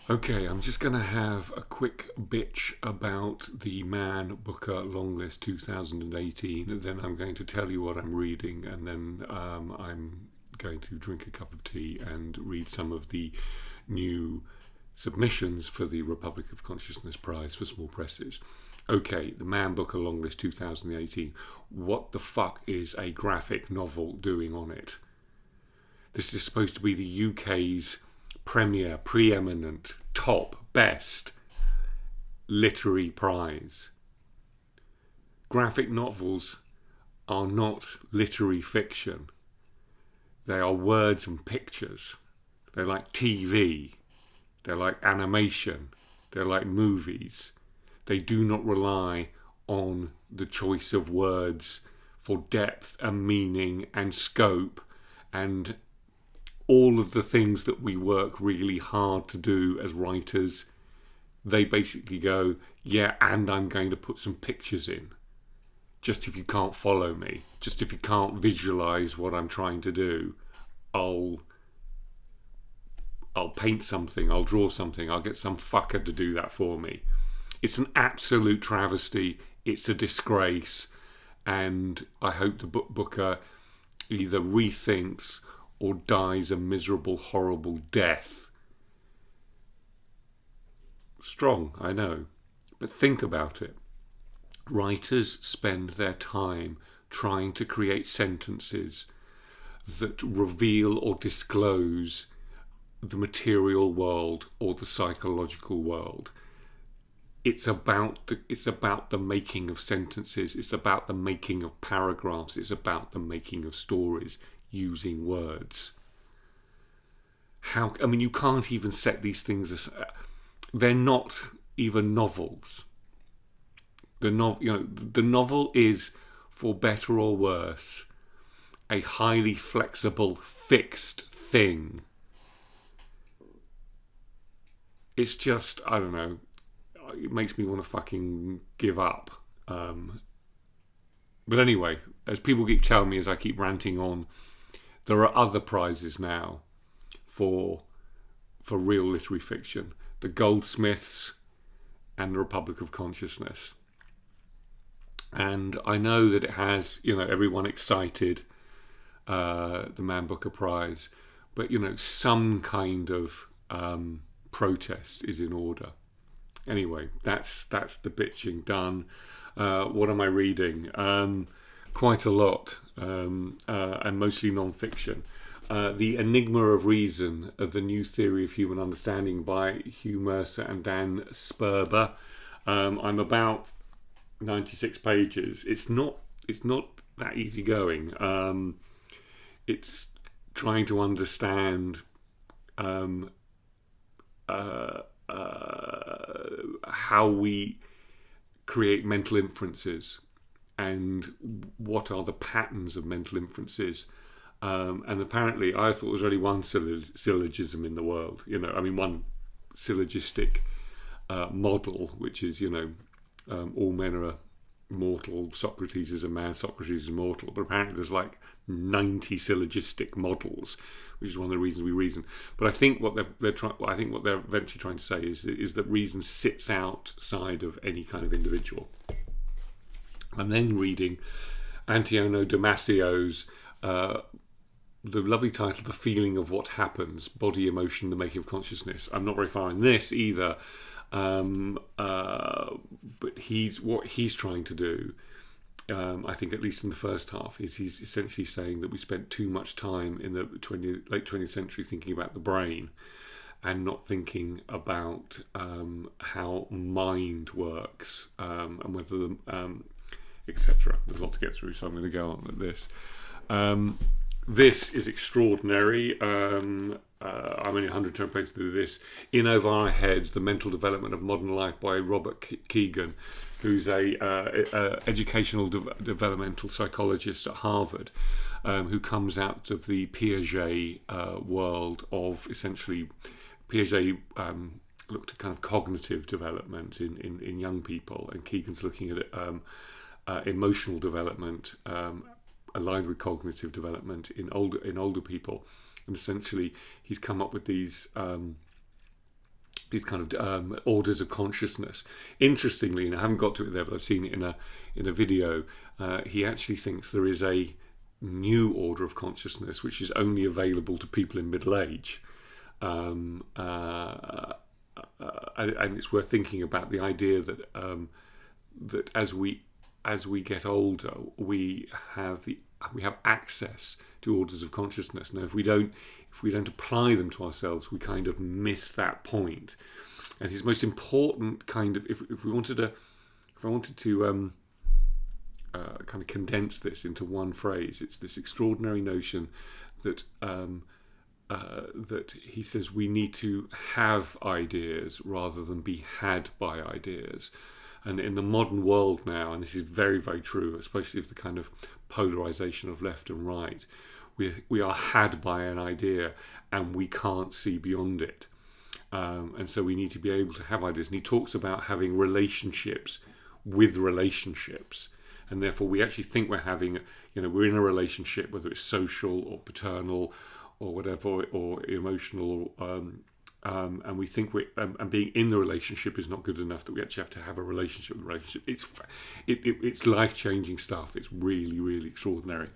Okay, I'm just going to have a quick bitch about the Man Booker Longlist 2018. And then I'm going to tell you what I'm reading, and then I'm going to drink a cup of tea and read some of the new submissions for the Republic of Consciousness Prize for Small Presses. Okay, the Man Booker Longlist 2018. What the fuck is a graphic novel doing on it? This is supposed to be the UK's premier, preeminent, top, best literary prize. Graphic novels are not literary fiction. They are words and pictures. They're like TV. They're like animation. They're like movies. They do not rely on the choice of words for depth and meaning and scope and all of the things that we work really hard to do as writers. They basically go, yeah, and I'm going to put some pictures in. Just if you can't follow me, just if you can't visualize what I'm trying to do, I'll paint something, I'll draw something, I'll get some fucker to do that for me. It's an absolute travesty. It's a disgrace. And I hope the booker either rethinks or dies a miserable, horrible death. Strong, I know. But think about it. Writers spend their time trying to create sentences that reveal or disclose the material world or the psychological world. It's about the making of sentences. It's about the making of paragraphs. It's about the making of stories using words. You can't even set these things as they're not even novels. The novel is, for better or worse, a highly flexible, fixed thing. It's just, I don't know, it makes me want to fucking give up. But anyway, as people keep telling me as I keep ranting on, there are other prizes now for real literary fiction. The Goldsmiths and the Republic of Consciousness. And I know that it has, everyone excited, the Man Booker Prize, but, some kind of protest is in order. Anyway, that's the bitching done. What am I reading? Quite a lot, and mostly non-fiction. The Enigma of Reason, the New Theory of Human Understanding by Hugh Mercer and Dan Sperber. I'm about 96 pages. It's not that easy going. It's trying to understand how we create mental inferences and what are the patterns of mental inferences. And apparently, I thought there was only one syllogism in the world. One syllogistic model, which is, all men are mortal. Socrates is a man. Socrates is mortal. But apparently, there's like 90 syllogistic models, which is one of the reasons we reason. But I think what they're eventually trying to say is that reason sits outside of any kind of individual. I'm then reading Antonio Damasio's the lovely title, The Feeling of What Happens, Body, Emotion, the Making of Consciousness. I'm not very far in this either, but what he's trying to do, I think at least in the first half, is he's essentially saying that we spent too much time in the late 20th century thinking about the brain and not thinking about how mind works, and whether etc. There's a lot to get through, so I'm going to go on with this. This is extraordinary. I'm only 110 pages through this. In Over Our Heads, The Mental Development of Modern Life by Robert Keegan, who's a educational developmental psychologist at Harvard, who comes out of the Piaget world of essentially Piaget looked at kind of cognitive development in young people, and Keegan's looking at emotional development aligned with cognitive development in older people. And essentially he's come up with these these kind of orders of consciousness. Interestingly, and I haven't got to it there, but I've seen it in a video. He actually thinks there is a new order of consciousness which is only available to people in middle age, and it's worth thinking about the idea that that as we get older, we have access to orders of consciousness. Now, if we don't apply them to ourselves, we kind of miss that point. And his most important kind of, if I wanted to kind of condense this into one phrase, it's this extraordinary notion that that he says we need to have ideas rather than be had by ideas. And in the modern world now, and this is very, very true, especially of the kind of polarization of left and right, we are had by an idea and we can't see beyond it. And so we need to be able to have ideas. And he talks about having relationships with relationships. And therefore we actually think we're having, we're in a relationship, whether it's social or paternal or whatever, or emotional, and we think and being in the relationship is not good enough, that we actually have to have a relationship with the relationship. It's life-changing stuff. It's really, really extraordinary.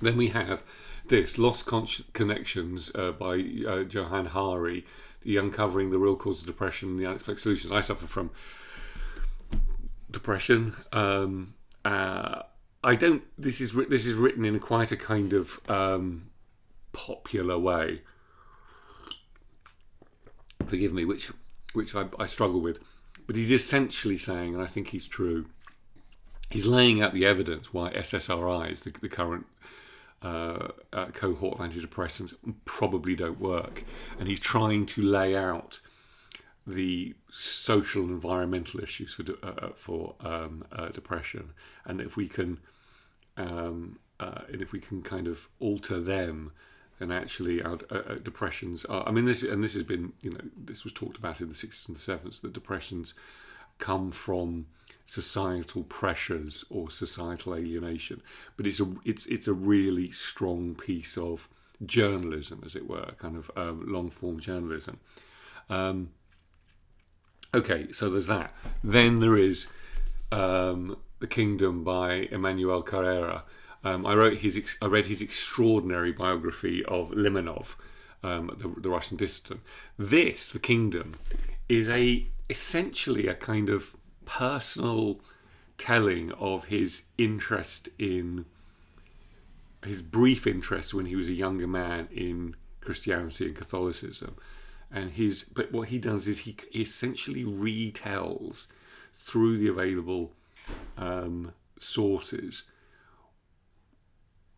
Then we have this Lost Connections by Johann Hari, the Uncovering the Real Cause of Depression and the Unexpected Solutions. I suffer from depression. This is written in quite a kind of popular way. Forgive me, which I struggle with. But he's essentially saying, and I think he's true, he's laying out the evidence why SSRIs, the current cohort of antidepressants, probably don't work. And he's trying to lay out the social and environmental issues for depression. And if we can kind of alter them, then actually our depressions are, this has been, this was talked about in the 60s and the 70s, that depressions come from societal pressures or societal alienation. But it's a really strong piece of journalism, as it were, kind of long form journalism. Okay, so there's that. Then there is The Kingdom by Emmanuel Carrera. I read his extraordinary biography of Limonov, the Russian dissident. This, The Kingdom, is essentially a kind of personal telling of his brief interest when he was a younger man in Christianity and Catholicism. But what he does is he essentially retells through the available sources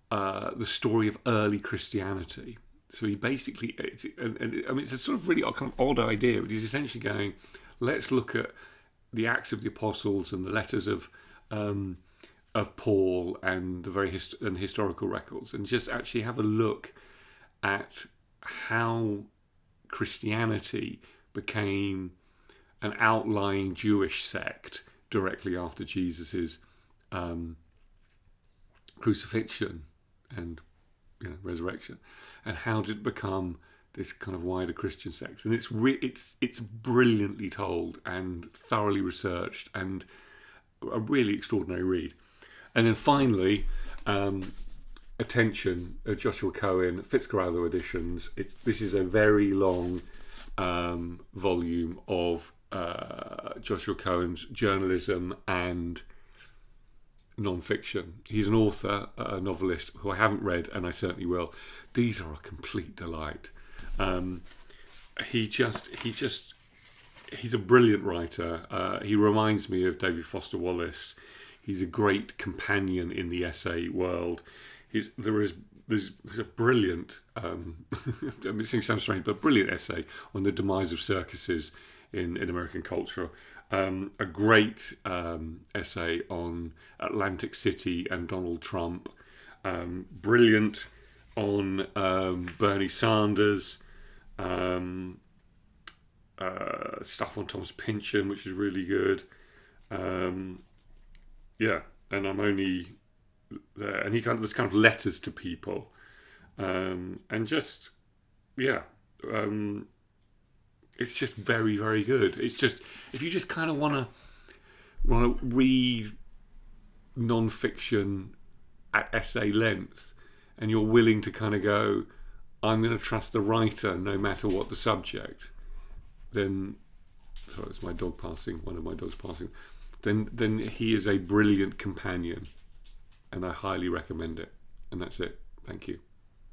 the story of early Christianity. So he basically, it's a sort of really kind of odd idea, but he's essentially going, let's look at the Acts of the Apostles and the letters of Paul and the very historical records, and just actually have a look at how Christianity became an outlying Jewish sect directly after Jesus's crucifixion and resurrection, and how did it become this kind of wider Christian sect. And it's brilliantly told and thoroughly researched and a really extraordinary read. And then finally, Attention, Joshua Cohen, Fitzcarraldo editions. This is a very long volume of Joshua Cohen's journalism and non-fiction. He's an author, a novelist who I haven't read, and I certainly will. These are a complete delight. He's a brilliant writer. He reminds me of David Foster Wallace. He's a great companion in the essay world. There's a brilliant, it sounds strange, but a brilliant essay on the demise of circuses in American culture. A great essay on Atlantic City and Donald Trump. Brilliant on Bernie Sanders. Stuff on Thomas Pynchon, which is really good. And I'm only there. And there's kind of letters to people. It's just very, very good. It's just, if you just kind of want to read non-fiction at essay length, and you're willing to kind of go, I'm going to trust the writer no matter what the subject, then, sorry, it's my dog passing, one of my dogs passing, then he is a brilliant companion, and I highly recommend it. And that's it. Thank you.